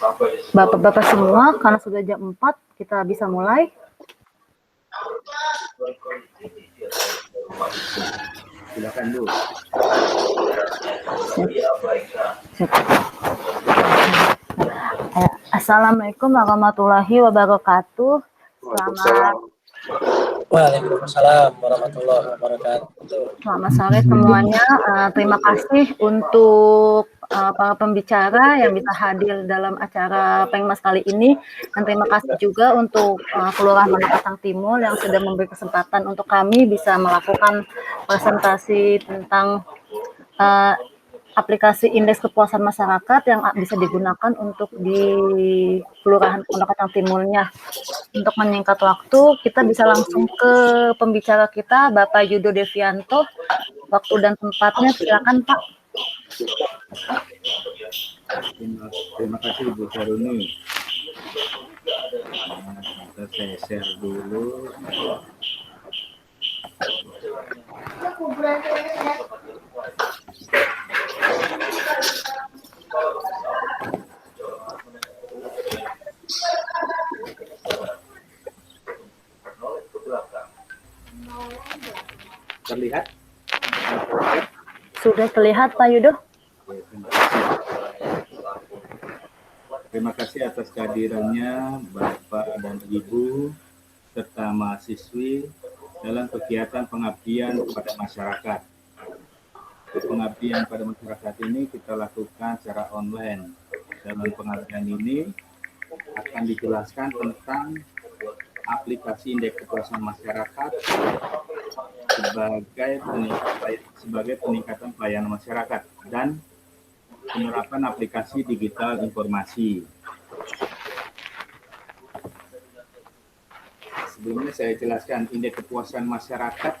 Bapak-bapak semua, karena sudah jam 4, kita bisa mulai. Silakan Bu. Assalamualaikum warahmatullahi wabarakatuh. Selamat Waalaikumsalam warahmatullahi wabarakatuh. Selamat sore semuanya. Terima kasih untuk para pembicara yang bisa hadir dalam acara Pengmas kali ini. Dan terima kasih juga untuk Kelurahan Manukasang Timur yang sudah memberi kesempatan untuk kami bisa melakukan presentasi tentang aplikasi indeks kepuasan masyarakat yang bisa digunakan untuk di Kelurahan Manukasang Timurnya. Untuk menyingkat waktu, kita bisa langsung ke pembicara kita, Bapak Yudo Devianto. Waktu dan tempatnya, silakan Pak. Terima kasih Bu Saruni. Saya share dulu. Terlihat? Sudah terlihat Pak Yudo? Terima kasih atas kehadirannya Bapak dan Ibu serta mahasiswi dalam kegiatan pengabdian kepada masyarakat. Pengabdian pada masyarakat ini kita lakukan secara online. Dalam pengabdian ini akan dijelaskan tentang aplikasi indeks kepuasan masyarakat sebagai peningkatan pelayanan masyarakat dan penerapan aplikasi digital informasi. Sebelumnya saya jelaskan indeks kepuasan masyarakat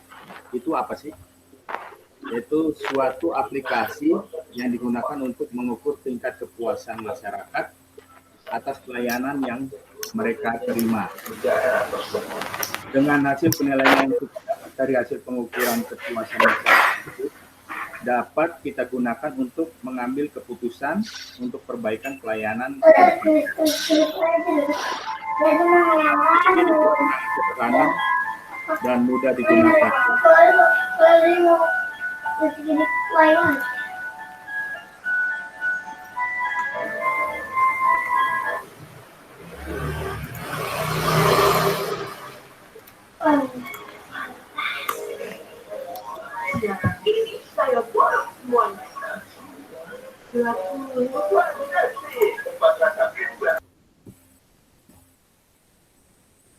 itu apa sih? Yaitu suatu aplikasi yang digunakan untuk mengukur tingkat kepuasan masyarakat atas pelayanan yang mereka terima. Dengan hasil penilaian dari hasil pengukuran kepuasan masyarakat itu dapat kita gunakan untuk mengambil keputusan untuk perbaikan pelayanan sederhana dan mudah digunakan.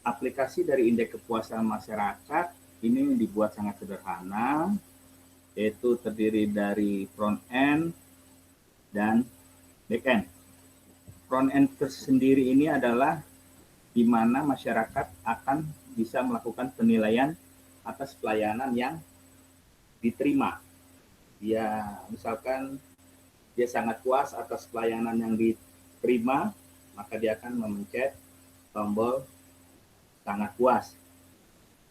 Aplikasi dari indeks kepuasan masyarakat ini dibuat sangat sederhana, yaitu terdiri dari front end dan back end. Front end tersendiri ini adalah di mana masyarakat akan bisa melakukan penilaian atas pelayanan yang diterima. Ya, misalkan dia sangat puas atas pelayanan yang diterima, maka dia akan memencet tombol sangat puas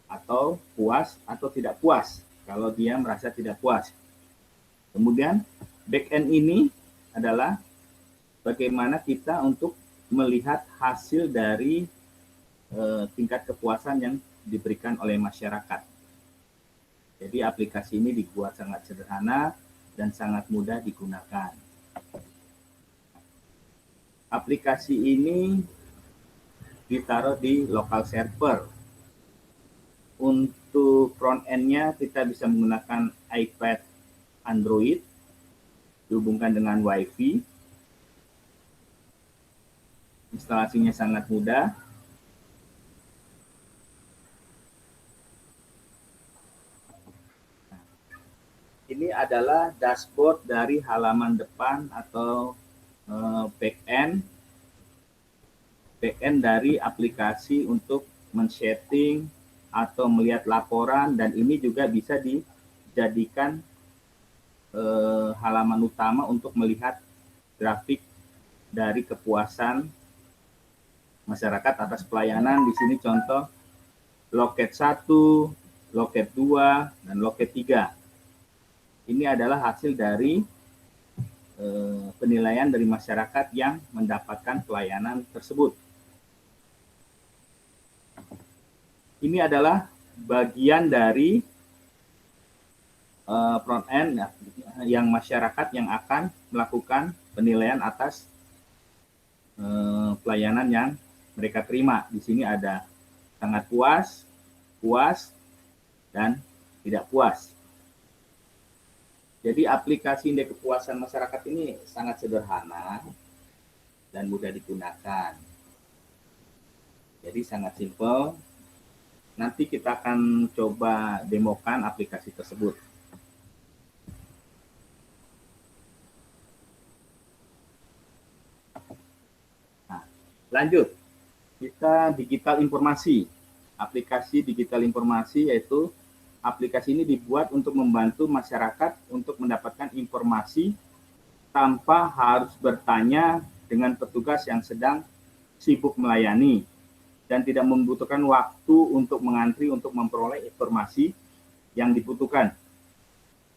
atau tidak puas kalau dia merasa tidak puas. Kemudian back end ini adalah bagaimana kita untuk melihat hasil dari tingkat kepuasan yang diberikan oleh masyarakat. Jadi aplikasi ini dibuat sangat sederhana dan sangat mudah digunakan. Aplikasi ini ditaruh di local server. Untuk front end-nya kita bisa menggunakan iPad Android, dihubungkan dengan WiFi. Instalasinya sangat mudah. Ini adalah dashboard dari halaman depan atau back end dari aplikasi untuk men-setting atau melihat laporan, dan ini juga bisa dijadikan halaman utama untuk melihat grafik dari kepuasan masyarakat atas pelayanan. Di sini contoh loket 1, loket 2, dan loket 3. Ini adalah hasil dari penilaian dari masyarakat yang mendapatkan pelayanan tersebut. Ini adalah bagian dari front end yang masyarakat yang akan melakukan penilaian atas pelayanan yang mereka terima. Di sini ada sangat puas, puas, dan tidak puas. Jadi aplikasi indeks kepuasan masyarakat ini sangat sederhana dan mudah digunakan. Jadi sangat simpel. Nanti kita akan coba demokan aplikasi tersebut. Nah, lanjut. Kita digital informasi. Aplikasi digital informasi yaitu aplikasi ini dibuat untuk membantu masyarakat untuk mendapatkan informasi tanpa harus bertanya dengan petugas yang sedang sibuk melayani dan tidak membutuhkan waktu untuk mengantri untuk memperoleh informasi yang dibutuhkan.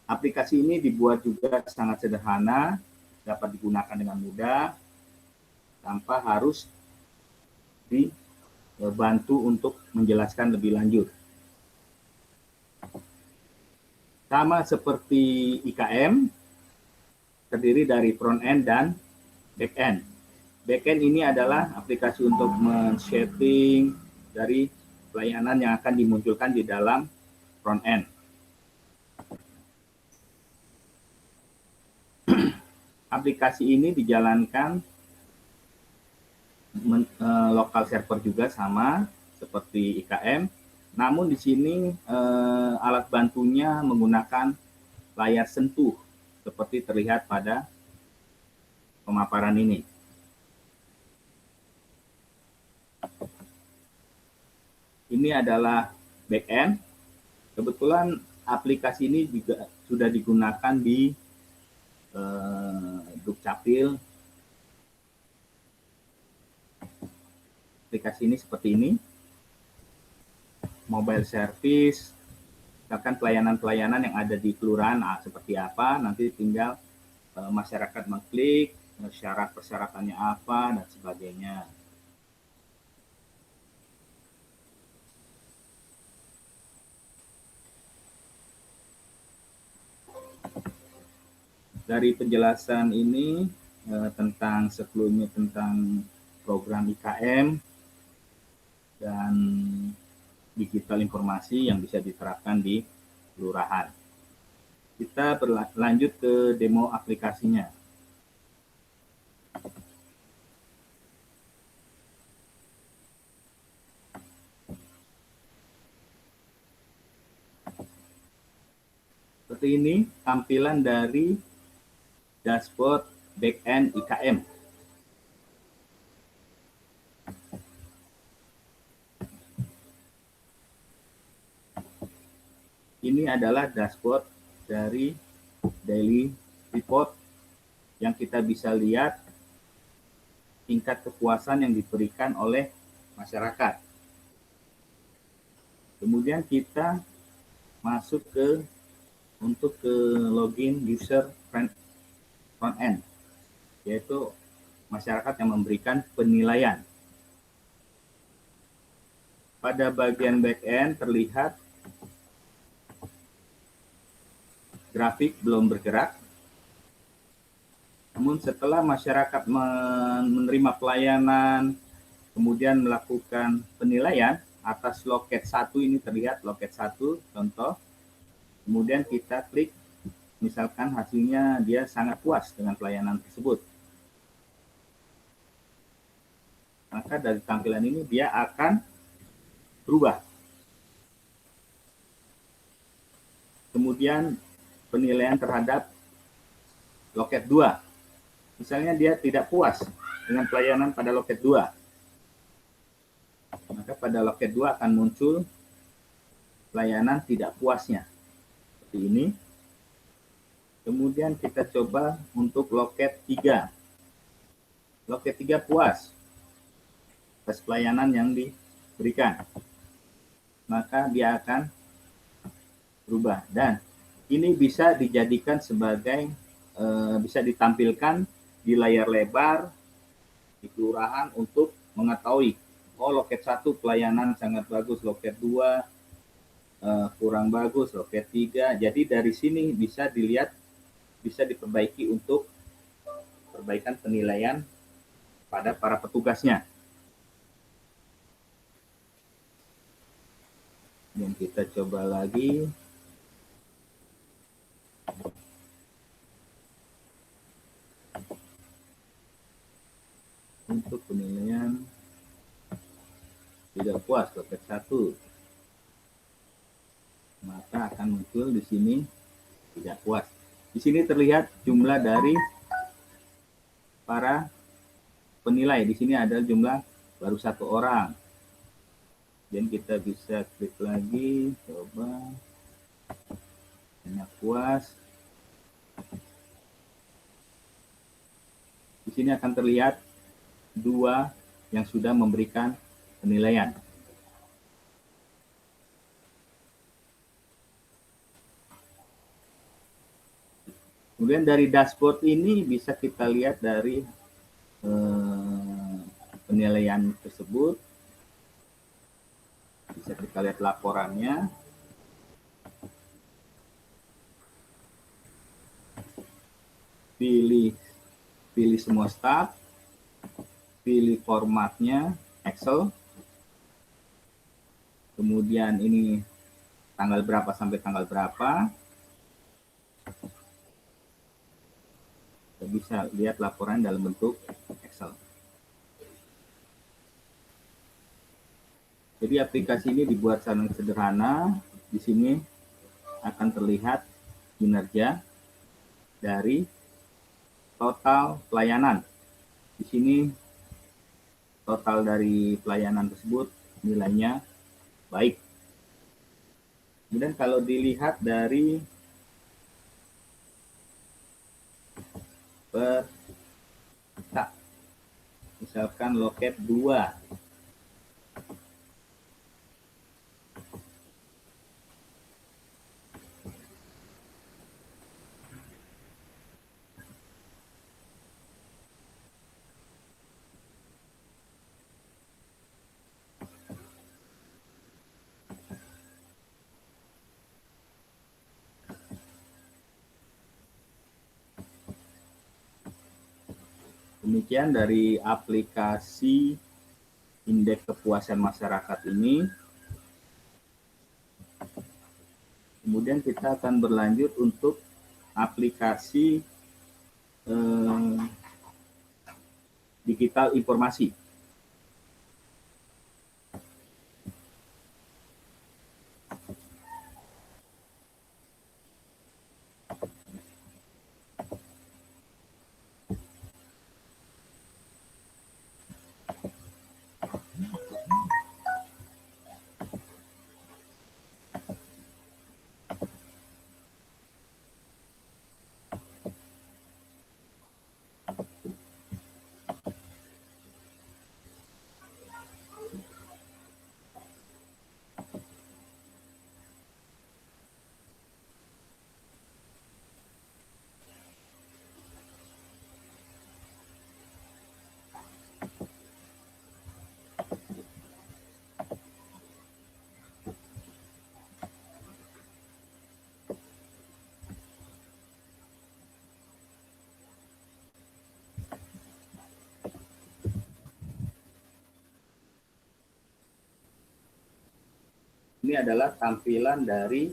Aplikasi ini dibuat juga sangat sederhana, dapat digunakan dengan mudah, tanpa harus dibantu untuk menjelaskan lebih lanjut. Sama seperti IKM, terdiri dari front end dan back end. Backend ini adalah aplikasi untuk men-setting dari pelayanan yang akan dimunculkan di dalam front end. Aplikasi ini dijalankan lokal server juga sama seperti IKM, namun di sini alat bantunya menggunakan layar sentuh seperti terlihat pada pemaparan ini. Ini adalah backend. Kebetulan aplikasi ini juga sudah digunakan di Dukcapil. Aplikasi ini seperti ini. Mobile service, misalkan pelayanan-pelayanan yang ada di kelurahan seperti apa, nanti tinggal masyarakat mengklik, syarat persyaratannya apa, dan sebagainya. Dari penjelasan ini tentang sebelumnya tentang program IKM dan digital informasi yang bisa diterapkan di kelurahan. Kita berlanjut ke demo aplikasinya. Seperti ini tampilan dari dashboard backend IKM. Ini adalah dashboard dari daily report yang kita bisa lihat tingkat kepuasan yang diberikan oleh masyarakat. Kemudian kita masuk untuk login user front end, yaitu masyarakat yang memberikan penilaian. Pada bagian back end terlihat grafik belum bergerak. Namun setelah masyarakat menerima pelayanan, kemudian melakukan penilaian atas loket 1, ini terlihat loket 1 contoh. Kemudian kita klik, misalkan hasilnya dia sangat puas dengan pelayanan tersebut. Maka dari tampilan ini dia akan berubah. Kemudian penilaian terhadap loket 2. Misalnya dia tidak puas dengan pelayanan pada loket 2. Maka pada loket 2 akan muncul pelayanan tidak puasnya. Seperti ini. Kemudian kita coba untuk loket 3. Loket 3 puas atas pelayanan yang diberikan. Maka dia akan berubah. Dan ini bisa dijadikan sebagai bisa ditampilkan di layar lebar di kelurahan untuk mengetahui, oh loket 1 pelayanan sangat bagus, loket 2 kurang bagus, loket 3. Jadi dari sini bisa dilihat, bisa diperbaiki untuk perbaikan penilaian pada para petugasnya. Dan kita coba lagi. Untuk penilaian tidak puas loket 1, maka akan muncul di sini tidak puas. Di sini terlihat jumlah dari para penilai. Di sini ada jumlah baru 1 orang. Dan kita bisa klik lagi, coba banyak puas. Di sini akan terlihat 2 yang sudah memberikan penilaian. Kemudian dari dashboard ini bisa kita lihat dari penilaian tersebut. Bisa kita lihat laporannya. Pilih semua staf. Pilih formatnya Excel. Kemudian ini tanggal berapa sampai tanggal berapa. Kita bisa lihat laporan dalam bentuk Excel. Jadi aplikasi ini dibuat sangat sederhana. Di sini akan terlihat kinerja dari total pelayanan. Di sini total dari pelayanan tersebut nilainya baik. Kemudian kalau dilihat dari per misalkan loket 2, demikian dari aplikasi indeks kepuasan masyarakat ini. Kemudian kita akan berlanjut untuk aplikasi digital informasi. Ini adalah tampilan dari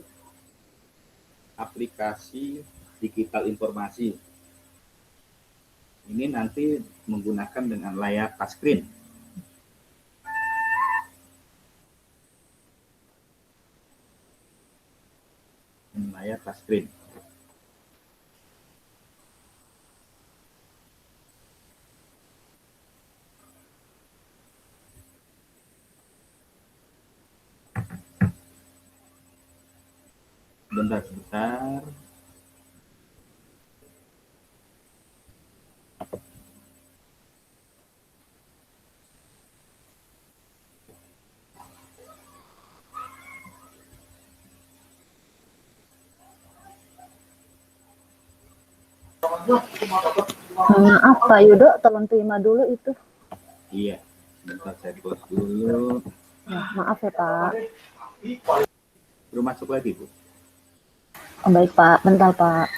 aplikasi digital informasi. Ini nanti menggunakan dengan layar touchscreen. Layar touchscreen. Sebentar. Maaf Pak Yudo, tolong terima dulu itu. Iya, bentar saya close dulu. Ya, maaf ya Pak. Belum masuk lagi, Bu. Oh, baik Pak, bentar Pak.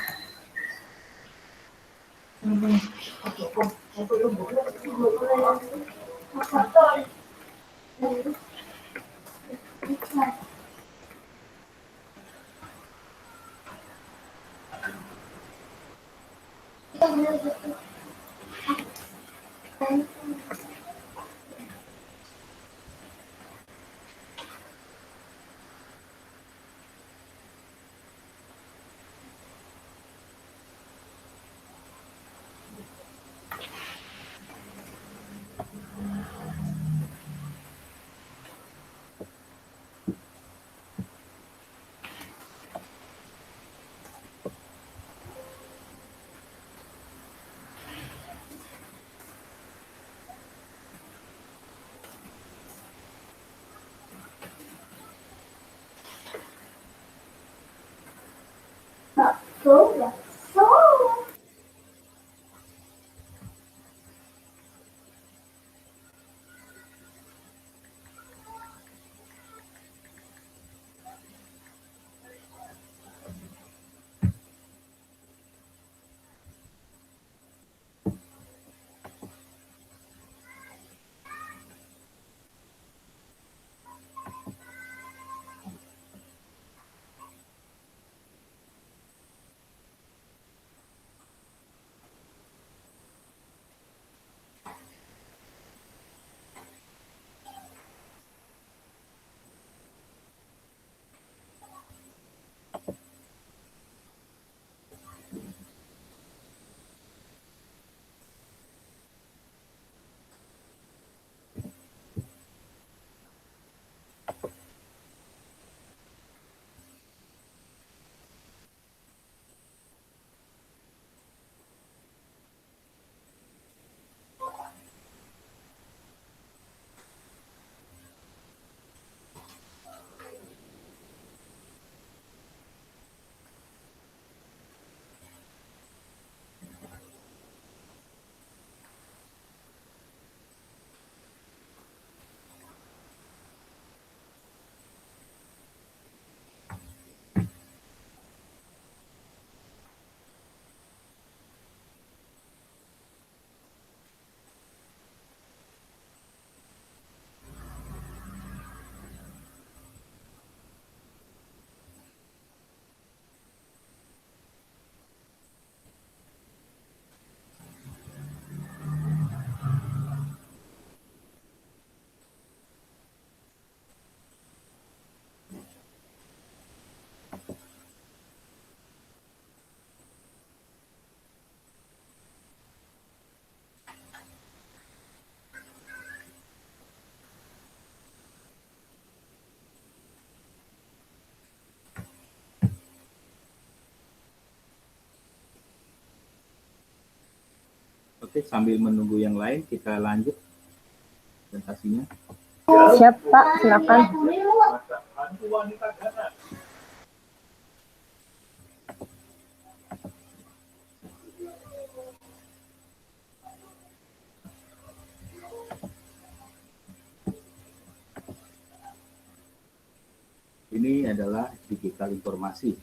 Oke, sambil menunggu yang lain, kita lanjut presentasinya. Siap Pak, silakan. Ini adalah digital informasi.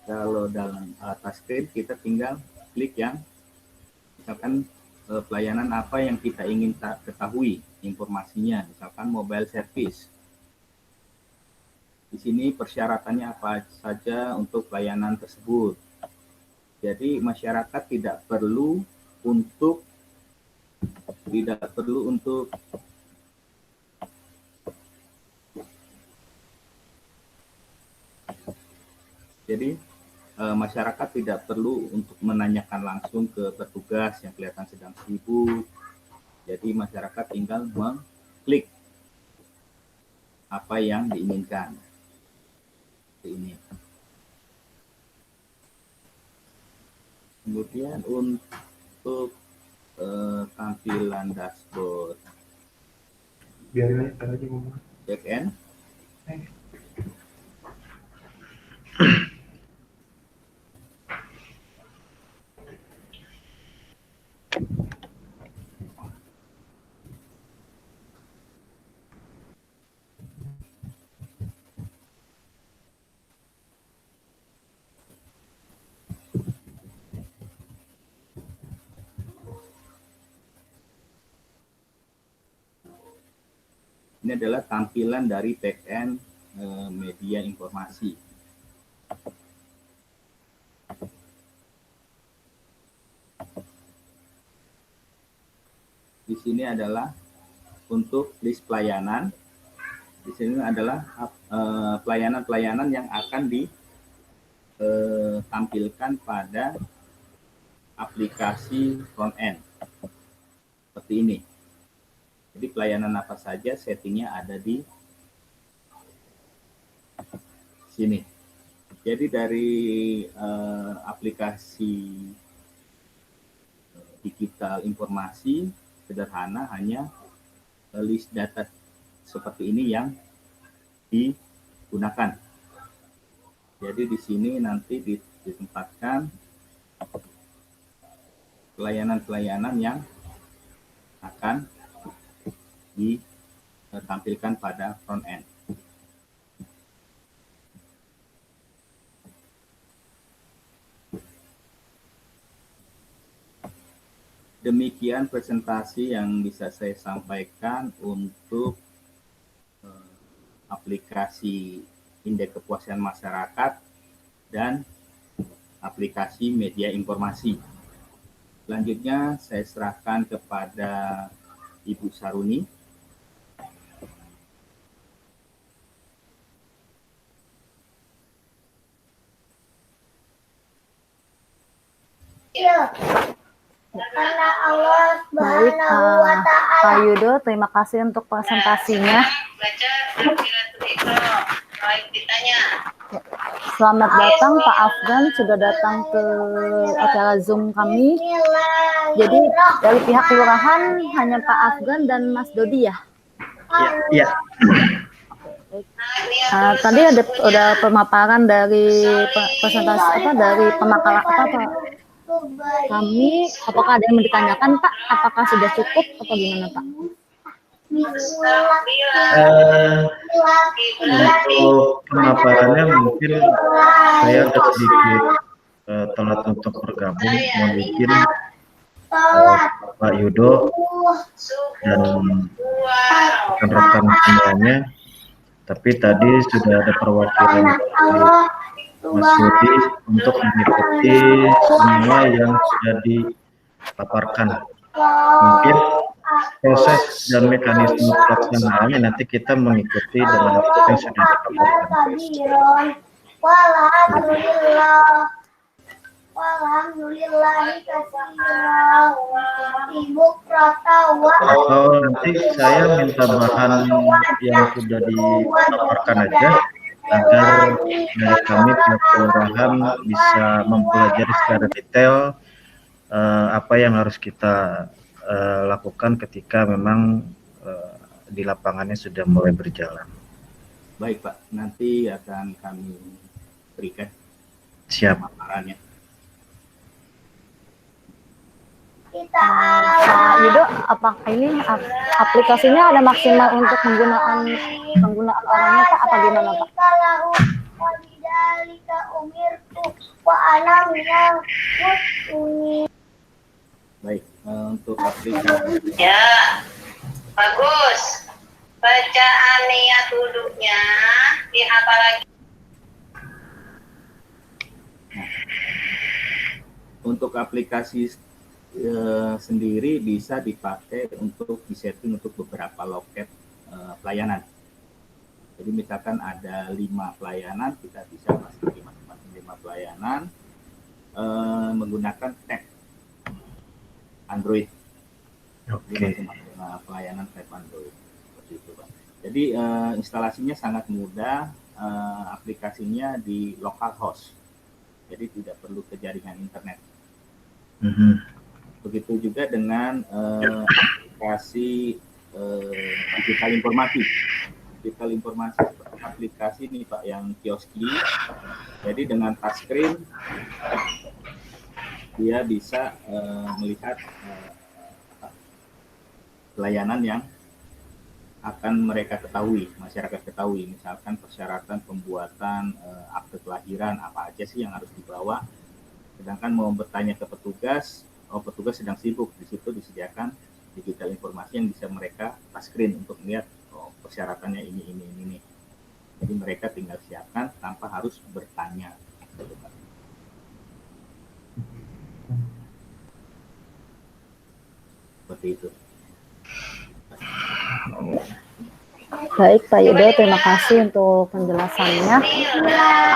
Kalau dalam atas screen, kita tinggal klik yang misalkan pelayanan apa yang kita ingin ketahui informasinya, misalkan mobile service. Di sini persyaratannya apa saja untuk pelayanan tersebut. Jadi masyarakat tidak perlu untuk jadi masyarakat tidak perlu untuk menanyakan langsung ke petugas yang kelihatan sedang sibuk. Jadi masyarakat tinggal mengklik apa yang diinginkan. Ini. Kemudian untuk tampilan dashboard, biarin aja ngomong. backend. Ini adalah tampilan dari backend media informasi. Di sini adalah untuk list pelayanan. Di sini adalah pelayanan-pelayanan yang akan ditampilkan pada aplikasi front end. Seperti ini. Jadi pelayanan apa saja settingnya ada di sini. Jadi dari aplikasi digital informasi sederhana hanya list data seperti ini yang digunakan. Jadi di sini nanti ditempatkan pelayanan-pelayanan yang akan ditampilkan pada front end. Demikian presentasi yang bisa saya sampaikan untuk aplikasi indeks kepuasan masyarakat dan aplikasi media informasi. Selanjutnya saya serahkan kepada Ibu Saruni. Ya. Karena Allah Baik, Subhanahu wa Ta'ala. Pak Yudo, terima kasih untuk presentasinya. Selamat datang Pak Afgan, sudah datang ke acara Zoom kami. Jadi dari pihak kelurahan hanya Pak Afgan dan Mas Dodi ya? Iya. Tadi ada pemaparan dari presentasi dari pemakaran kami. Apakah ada yang mau ditanyakan Pak? Apakah sudah cukup atau gimana Pak? Untuk pemaparannya mungkin saya agak sedikit telat untuk bergabung, mohon izin Pak Yudo dan rekan-rekan semuanya. Tapi tadi sudah ada perwakilan Mas Yudi untuk mengikuti semua yang sudah dipaparkan. Mungkin proses dan mekanisme pelaksanaannya nanti kita mengikuti dengan apa yang sudah dipaparkan. Atau nanti saya minta bahan yang sudah dipaparkan aja agar dari kami pihak kelurahan bisa mempelajari secara detail apa yang harus kita lakukan ketika memang di lapangannya sudah mulai berjalan. Baik Pak, nanti akan kami berikan pemaparannya. Pak Yudo, apakah ini aplikasinya ada maksimal untuk penggunaan orangnya Pak? Apa gimana Pak? Baik, untuk aplikasi. Ya, bagus. Bacaan niat duduknya dihafal lagi. Untuk aplikasi sendiri bisa dipakai untuk disetting untuk beberapa loket pelayanan. Jadi misalkan ada 5 pelayanan, kita bisa masukin masing-masing 5 pelayanan menggunakan tag Android. Oke. Pelayanan tag Android seperti itu Pak. Jadi instalasinya sangat mudah, aplikasinya di local host. Jadi tidak perlu ke jaringan internet. Begitu juga dengan aplikasi digital informasi. Digital informasi seperti aplikasi ini Pak yang kioski. Jadi dengan touchscreen dia bisa melihat pelayanan yang akan mereka ketahui, masyarakat ketahui, misalkan persyaratan pembuatan akte kelahiran, apa aja sih yang harus dibawa. Sedangkan mau bertanya ke petugas, petugas sedang sibuk, di situ disediakan digital informasi yang bisa mereka touchscreen untuk melihat oh persyaratannya ini. Jadi mereka tinggal siapkan tanpa harus bertanya. Seperti itu. Baik Pak Yudo, terima kasih untuk penjelasannya.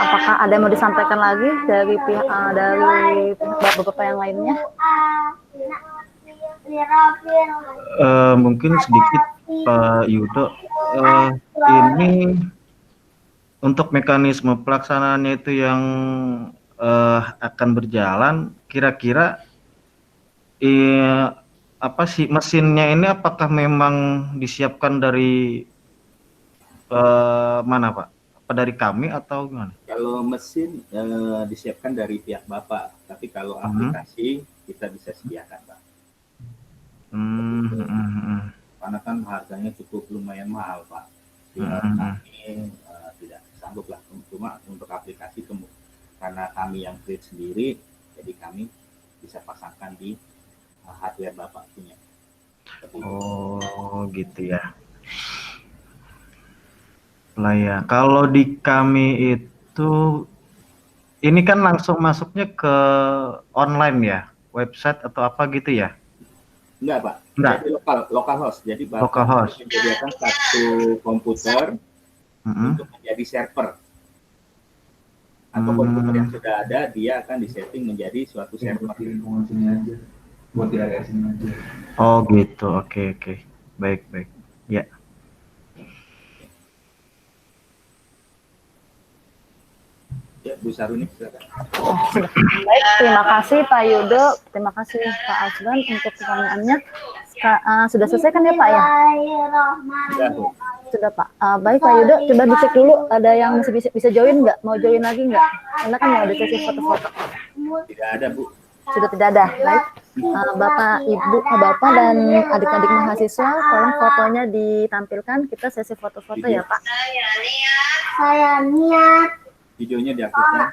Apakah ada yang mau disampaikan lagi dari pihak bapak-bapak yang lainnya? Mungkin sedikit Pak Yudo, ini untuk mekanisme pelaksanaannya itu yang akan berjalan, kira-kira apa sih mesinnya ini, apakah memang disiapkan dari mana Pak? Apa dari kami atau gimana? Kalau mesin disiapkan dari pihak Bapak, tapi kalau aplikasi kita bisa sediakan Pak. Karena kan harganya cukup lumayan mahal Pak. Kami tidak sanggup lah, cuma untuk aplikasi karena kami yang create sendiri, jadi kami bisa pasangkan di hardware Bapak punya. Oh gitu ya. Lah ya, kalau di kami itu ini kan langsung masuknya ke online ya, website atau apa gitu ya? Enggak Pak, Enggak. jadi local host. Jadi Bapak Local host. menyediakan satu komputer untuk menjadi server. Atau komputer yang sudah ada, dia akan disetting menjadi suatu server. Buat di area sini aja. Oh gitu, oke. Baik. Ya. Ya, Bu Saruni, silakan. Baik, terima kasih Pak Yudo, terima kasih Pak Aslan untuk pertanyaannya. Sudah selesai kan ya Pak ya? Sudah Pak. Baik Pak Yudo, coba dicek dulu ada yang masih bisa join nggak? Mau join lagi nggak? Karena kan mau ada sesi foto-foto. Tidak ada Bu. Sudah tidak ada. Baik. Bapak, Ibu, Bapak dan adik-adik mahasiswa, tolong fotonya ditampilkan. Kita sesi foto-foto ya Pak. Saya niat Videonya dihapuskan.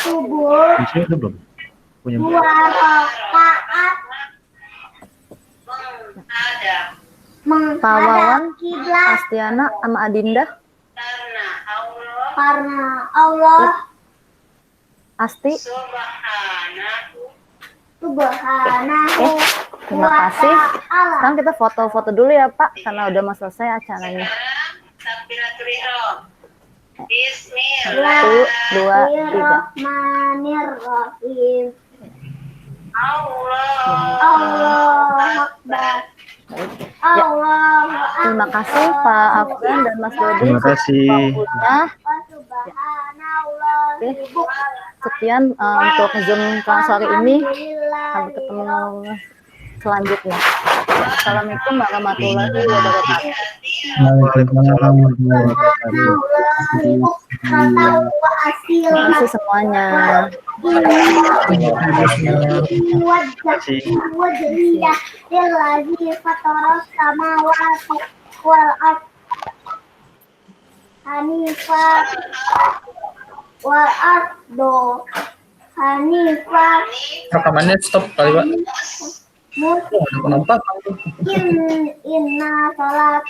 subuh Bisa itu belum? Punya 2 rakaat Pak Wawan, menghadap kiblat Astiana, sama Adinda, karena Allah Asti. Subhanahu Terima kasih. Sekarang kita foto-foto dulu ya Pak, karena udah mau selesai acaranya. Bismillah. 1, 2, 3. Bismillahirrahmanirrahim. Allah Akbar. Allahu Terima kasih Pak Afgan dan Mas Dodi. Terima kasih. Waktunya. Oke, sekian untuk Zoom kelas hari ini. Sampai ketemu selanjutnya. Assalamualaikum warahmatullahi wabarakatuh. Waalaikumsalam warahmatullahi wabarakatuh. Terima kasih semuanya. Hanifah wal ardo Hanifah. Rekamannya stop kali Pak. Inna salat